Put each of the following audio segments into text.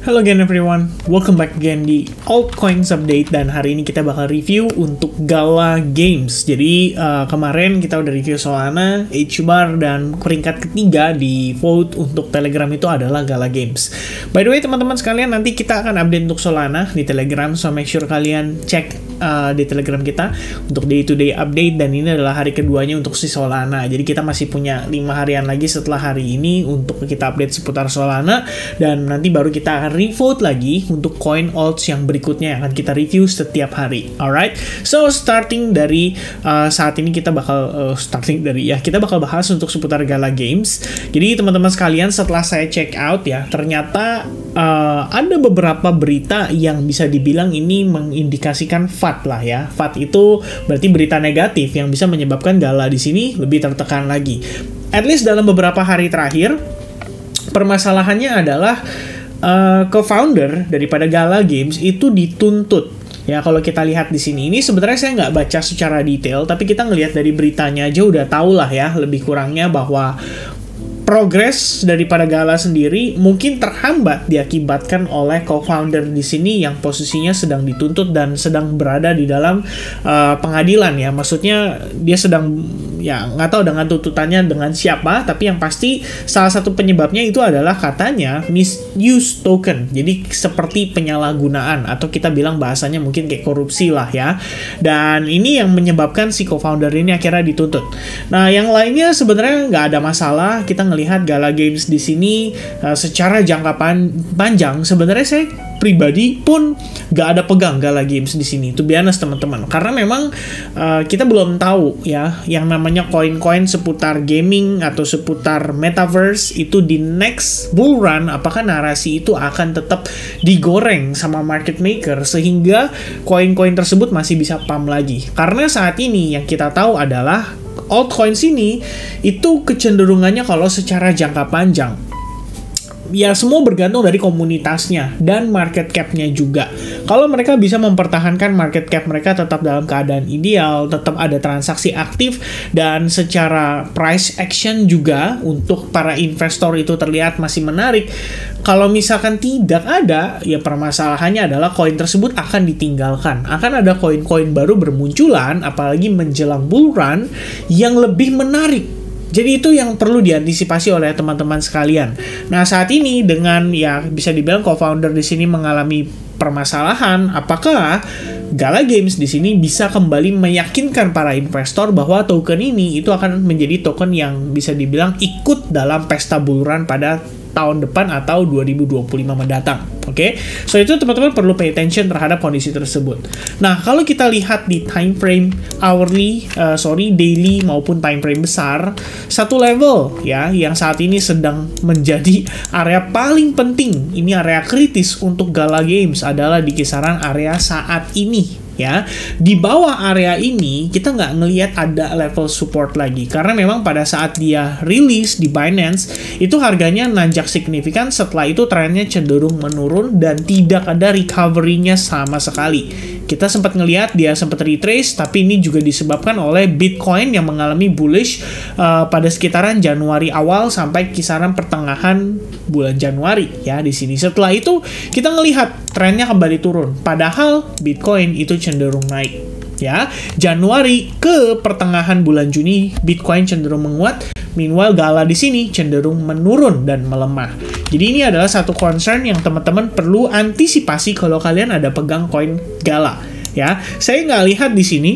Hello again everyone, welcome back again di Altcoins Update. Dan hari ini kita bakal review untuk Gala Games. Jadi kemarin kita udah review Solana, HBAR, dan peringkat ketiga di vote untuk Telegram itu adalah Gala Games. By the way teman-teman sekalian, nanti kita akan update untuk Solana di Telegram, so make sure kalian cek di Telegram kita untuk day to day update. Dan ini adalah hari keduanya untuk si Solana, jadi kita masih punya 5 harian lagi setelah hari ini untuk kita update seputar Solana. Dan nanti baru kita akan revote lagi untuk coin alts yang berikutnya yang akan kita review setiap hari. Alright, so starting dari saat ini kita bakal kita bakal bahas untuk seputar Gala Games. Jadi teman-teman sekalian, setelah saya check out ya, ternyata ada beberapa berita yang bisa dibilang ini mengindikasikan FUD lah ya. FUD itu berarti berita negatif yang bisa menyebabkan Gala di sini lebih tertekan lagi. At least dalam beberapa hari terakhir, permasalahannya adalah co-founder daripada Gala Games itu dituntut. Ya, kalau kita lihat di sini, ini sebenarnya saya nggak baca secara detail, tapi kita ngelihat dari beritanya aja udah tahu lah ya, lebih kurangnya bahwa progres daripada Gala sendiri mungkin terhambat diakibatkan oleh co-founder di sini yang posisinya sedang dituntut dan sedang berada di dalam pengadilan ya. Maksudnya dia sedang, ya nggak tahu dengan tuntutannya dengan siapa, tapi yang pasti salah satu penyebabnya itu adalah katanya misuse token. Jadi seperti penyalahgunaan, atau kita bilang bahasanya mungkin kayak korupsi lah ya. Dan ini yang menyebabkan si co-founder ini akhirnya dituntut. Nah, yang lainnya sebenarnya nggak ada masalah. Kita ngelihat Gala Games di sini secara jangka panjang, sebenarnya saya pribadi pun nggak ada pegang Gala Games di sini, to be honest teman-teman, karena memang kita belum tahu ya yang namanya koin-koin seputar gaming atau seputar metaverse itu di next bull run, apakah narasi itu akan tetap digoreng sama market maker sehingga koin-koin tersebut masih bisa pump lagi. Karena saat ini yang kita tahu adalah altcoins ini itu kecenderungannya kalau secara jangka panjang ya semua bergantung dari komunitasnya dan market cap-nya juga. Kalau mereka bisa mempertahankan market cap mereka tetap dalam keadaan ideal, tetap ada transaksi aktif, dan secara price action juga untuk para investor itu terlihat masih menarik. Kalau misalkan tidak ada, ya permasalahannya adalah koin tersebut akan ditinggalkan. Akan ada koin-koin baru bermunculan, apalagi menjelang bull run, yang lebih menarik. Jadi itu yang perlu diantisipasi oleh teman-teman sekalian. Nah, saat ini dengan ya bisa dibilang co-founder di sini mengalami permasalahan, apakah Gala Games di sini bisa kembali meyakinkan para investor bahwa token ini itu akan menjadi token yang bisa dibilang ikut dalam pesta bull run pada tahun depan atau 2025 mendatang. Oke, so itu teman-teman perlu pay attention terhadap kondisi tersebut. Nah, kalau kita lihat di time frame daily maupun time frame besar, satu level ya yang saat ini sedang menjadi area paling penting, ini area kritis untuk Gala Games adalah di kisaran area saat ini. Ya, di bawah area ini kita nggak ngelihat ada level support lagi, karena memang pada saat dia rilis di Binance itu harganya nanjak signifikan, setelah itu trennya cenderung menurun dan tidak ada recovery-nya sama sekali. Kita sempat ngelihat dia sempat retrace, tapi ini juga disebabkan oleh Bitcoin yang mengalami bullish pada sekitaran Januari awal sampai kisaran pertengahan bulan Januari ya di sini. Setelah itu kita ngelihat trennya kembali turun, padahal Bitcoin itu cenderung naik ya. Januari ke pertengahan bulan Juni Bitcoin cenderung menguat, meanwhile Gala di sini cenderung menurun dan melemah. Jadi ini adalah satu concern yang teman-teman perlu antisipasi kalau kalian ada pegang koin Gala ya. Saya nggak lihat di sini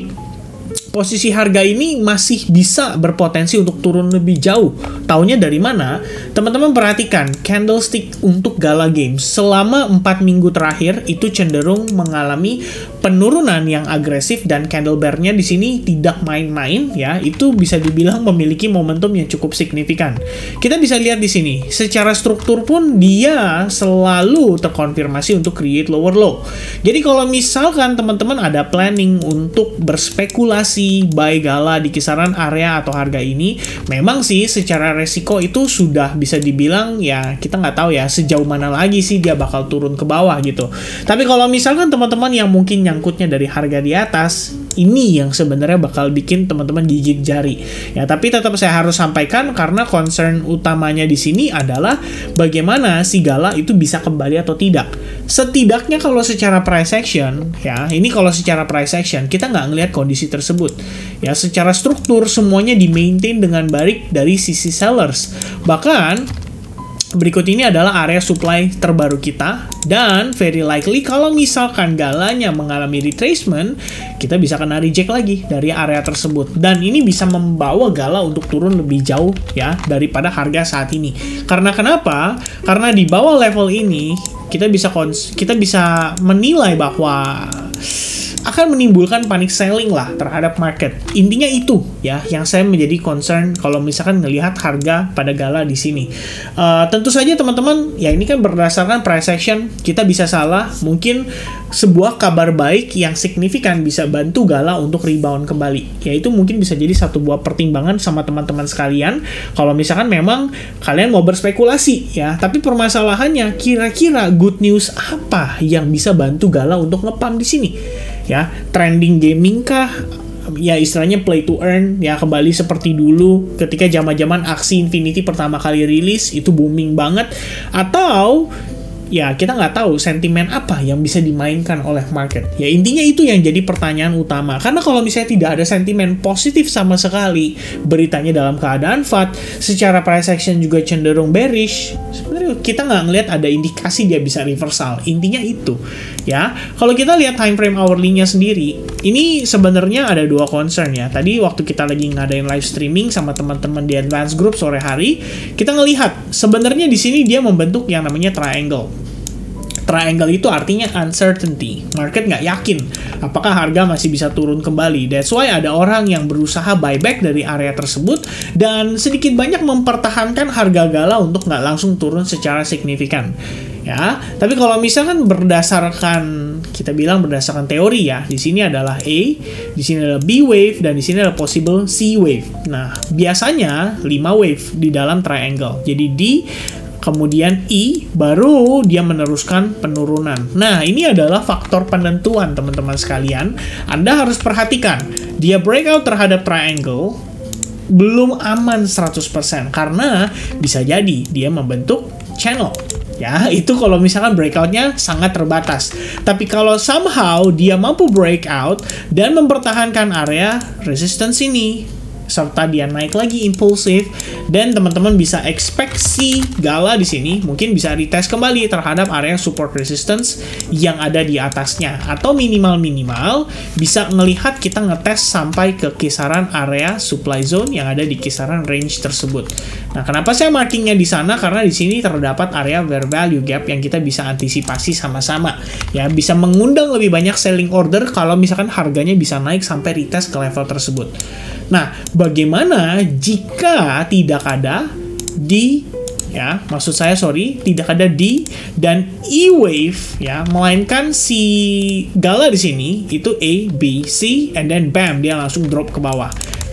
posisi harga ini masih bisa berpotensi untuk turun lebih jauh. Taunya dari mana? Teman-teman perhatikan candlestick untuk Gala Games selama 4 minggu terakhir itu cenderung mengalami penurunan yang agresif, dan candle bear-nya di sini tidak main-main ya. Itu bisa dibilang memiliki momentum yang cukup signifikan. Kita bisa lihat di sini, secara struktur pun dia selalu terkonfirmasi untuk create lower low. Jadi kalau misalkan teman-teman ada planning untuk berspekulasi buy Gala di kisaran area atau harga ini, memang sih secara resiko itu sudah bisa dibilang ya kita nggak tahu ya sejauh mana lagi sih dia bakal turun ke bawah gitu. Tapi kalau misalkan teman-teman yang mungkin nyangkutnya dari harga di atas, Ini yang sebenarnya bakal bikin teman-teman gigit jari. Ya, tapi tetap saya harus sampaikan karena concern utamanya di sini adalah bagaimana si Gala itu bisa kembali atau tidak. Setidaknya kalau secara price action, ya, ini kalau secara price action kita nggak ngelihat kondisi tersebut. Ya, secara struktur semuanya di-maintain dengan baik dari sisi sellers. Bahkan berikut ini adalah area supply terbaru kita, dan very likely kalau misalkan Galanya mengalami retracement, kita bisa kena reject lagi dari area tersebut, dan ini bisa membawa Gala untuk turun lebih jauh ya daripada harga saat ini. Karena kenapa? Karena di bawah level ini kita bisa menilai bahwa akan menimbulkan panic selling lah terhadap market. Intinya itu ya yang saya menjadi concern kalau misalkan ngelihat harga pada Gala di sini. Tentu saja teman-teman, ya ini kan berdasarkan price action, kita bisa salah. Mungkin sebuah kabar baik yang signifikan bisa bantu Gala untuk rebound kembali. Yaitu mungkin bisa jadi satu buah pertimbangan sama teman-teman sekalian kalau misalkan memang kalian mau berspekulasi ya. Tapi permasalahannya, kira-kira good news apa yang bisa bantu Gala untuk ngepump di sini? Ya, trending gaming kah? Ya, istilahnya play to earn, ya kembali seperti dulu ketika zaman-zaman Axie Infinity pertama kali rilis, itu booming banget. Atau ya kita nggak tahu sentimen apa yang bisa dimainkan oleh market. Ya intinya itu yang jadi pertanyaan utama. Karena kalau misalnya tidak ada sentimen positif sama sekali, beritanya dalam keadaan flat, secara price action juga cenderung bearish, sebenarnya kita nggak ngelihat ada indikasi dia bisa reversal. Intinya itu. Ya, kalau kita lihat time frame hourly-nya sendiri, ini sebenarnya ada dua concern ya. Tadi waktu kita lagi ngadain live streaming sama teman-teman di Advanced Group sore hari, kita ngelihat sebenarnya di sini dia membentuk yang namanya triangle. Triangle itu artinya uncertainty. Market nggak yakin apakah harga masih bisa turun kembali. That's why ada orang yang berusaha buyback dari area tersebut dan sedikit banyak mempertahankan harga Gala untuk nggak langsung turun secara signifikan. Ya, tapi kalau misalkan berdasarkan kita bilang berdasarkan teori ya, di sini adalah A, di sini adalah B wave, dan di sini adalah possible C wave. Nah, biasanya 5 wave di dalam triangle. Jadi D, kemudian I, baru dia meneruskan penurunan. Nah, ini adalah faktor penentuan teman-teman sekalian. Anda harus perhatikan, dia breakout terhadap triangle belum aman 100% karena bisa jadi dia membentuk channel. Ya, itu kalau misalkan breakout-nya sangat terbatas. Tapi kalau somehow dia mampu breakout dan mempertahankan area resistance ini, serta dia naik lagi impulsif, dan teman-teman bisa expect si Gala di sini mungkin bisa retest kembali terhadap area support resistance yang ada di atasnya, atau minimal bisa ngelihat kita ngetes sampai ke kisaran area supply zone yang ada di kisaran range tersebut. Nah, kenapa saya markingnya di sana? Karena di sini terdapat area fair value gap yang kita bisa antisipasi sama-sama. Ya, bisa mengundang lebih banyak selling order kalau misalkan harganya bisa naik sampai retest ke level tersebut. Nah, bagaimana jika tidak ada D, ya, maksud saya tidak ada D dan E wave, ya, melainkan si Gala di sini itu A, B, C, and then bam, dia langsung drop ke bawah.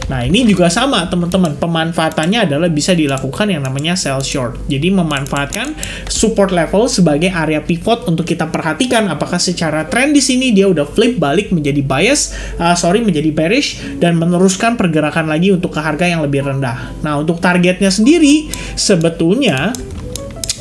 Nah, ini juga sama teman-teman, pemanfaatannya adalah bisa dilakukan yang namanya sell short. Jadi memanfaatkan support level sebagai area pivot untuk kita perhatikan apakah secara trend di sini dia udah flip balik menjadi menjadi bearish dan meneruskan pergerakan lagi untuk ke harga yang lebih rendah. Nah, untuk targetnya sendiri sebetulnya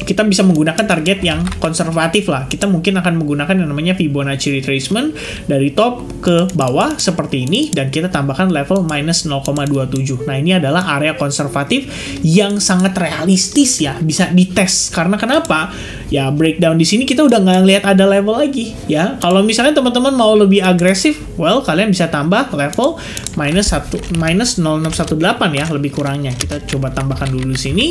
kita bisa menggunakan target yang konservatif lah. Kita mungkin akan menggunakan yang namanya Fibonacci retracement dari top ke bawah seperti ini, dan kita tambahkan level minus 0,27. Nah, ini adalah area konservatif yang sangat realistis ya, bisa dites. Karena kenapa? Ya, breakdown di sini kita udah nggak ngeliat ada level lagi ya. Kalau misalnya teman-teman mau lebih agresif, well, kalian bisa tambah level minus 0,618 ya, lebih kurangnya. Kita coba tambahkan dulu di sini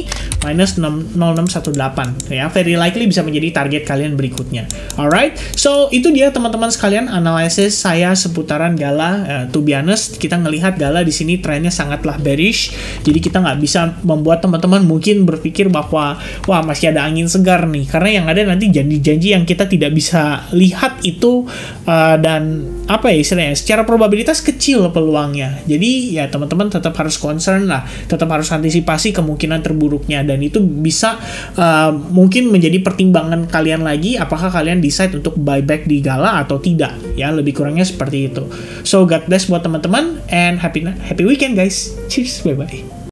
minus 0,618. Ya, very likely bisa menjadi target kalian berikutnya. Alright, so itu dia teman-teman sekalian analisis saya seputaran Gala. To be honest, kita ngelihat Gala di sini trennya sangatlah bearish. Jadi kita nggak bisa membuat teman-teman mungkin berpikir bahwa wah masih ada angin segar nih, karena yang ada nanti janji-janji yang kita tidak bisa lihat itu dan apa ya istilahnya, secara probabilitas kecil peluangnya. Jadi ya teman-teman tetap harus concern lah, tetap harus antisipasi kemungkinan terburuknya, dan itu bisa mungkin menjadi pertimbangan kalian lagi apakah kalian decide untuk buyback di Gala atau tidak ya, lebih kurangnya seperti itu. So God bless buat teman-teman and happy weekend guys. Cheers, bye bye.